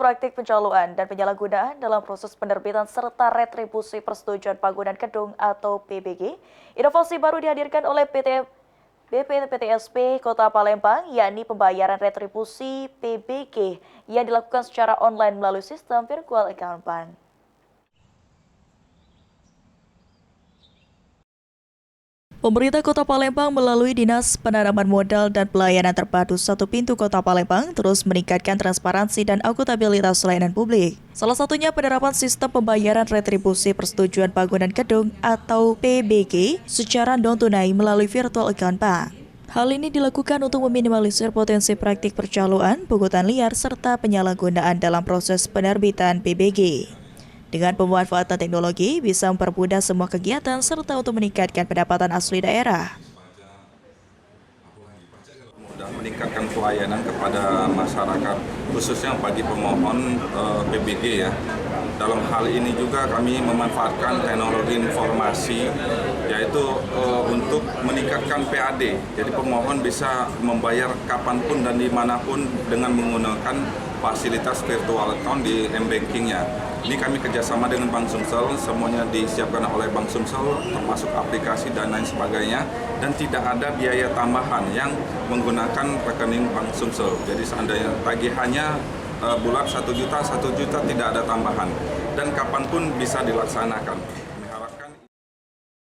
praktik pencalonan dan penyalahgunaan dalam proses penerbitan serta retribusi persetujuan bangunan gedung atau PBG. Inovasi baru dihadirkan oleh BPPTSP Kota Palembang, yakni pembayaran retribusi PBG yang dilakukan secara online melalui sistem virtual account bank. Pemerintah Kota Palembang melalui Dinas Penanaman Modal dan Pelayanan Terpadu Satu Pintu Kota Palembang terus meningkatkan transparansi dan akuntabilitas layanan publik. Salah satunya penerapan sistem pembayaran retribusi persetujuan bangunan gedung atau PBG secara non-tunai melalui virtual account bank. Hal ini dilakukan untuk meminimalisir potensi praktik percaloan, pungutan liar, serta penyalahgunaan dalam proses penerbitan PBG. Dengan pemanfaatan teknologi, bisa mempermudah semua kegiatan serta untuk meningkatkan pendapatan asli daerah. Mudah meningkatkan pelayanan kepada masyarakat, khususnya bagi pemohon PBG ya. Dalam hal ini juga kami memanfaatkan teknologi informasi, yaitu untuk meningkatkan PAD. Jadi pemohon bisa membayar kapanpun dan dimanapun dengan menggunakan fasilitas virtual account di m-bankingnya. Ini kami kerjasama dengan Bank Sumsel, semuanya disiapkan oleh Bank Sumsel, termasuk aplikasi dan lain sebagainya, dan tidak ada biaya tambahan yang menggunakan rekening Bank Sumsel. Jadi seandainya tagihannya bulan 1 juta tidak ada tambahan, dan kapanpun bisa dilaksanakan.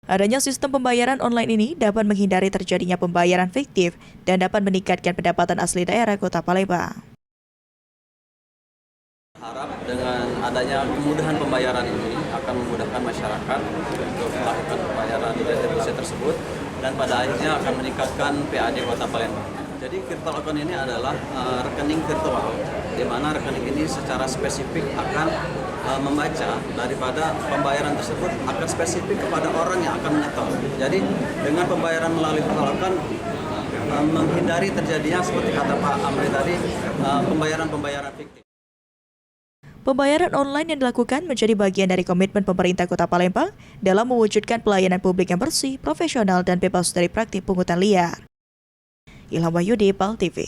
Adanya sistem pembayaran online ini dapat menghindari terjadinya pembayaran fiktif dan dapat meningkatkan pendapatan asli daerah Kota Palembang. Harap dengan adanya kemudahan pembayaran ini akan memudahkan masyarakat untuk melakukan pembayaran retribusi tersebut dan pada akhirnya akan meningkatkan PAD Kota Palembang. Jadi virtual account ini adalah rekening virtual, di mana rekening ini secara spesifik akan membaca daripada pembayaran tersebut akan spesifik kepada orang yang akan menyetor. Jadi dengan pembayaran melalui virtual account menghindari terjadinya seperti kata Pak Amri tadi, pembayaran fiktif. Pembayaran online yang dilakukan menjadi bagian dari komitmen pemerintah Kota Palembang dalam mewujudkan pelayanan publik yang bersih, profesional, dan bebas dari praktik pungutan liar. Ilham Wahyudi, PAL TV.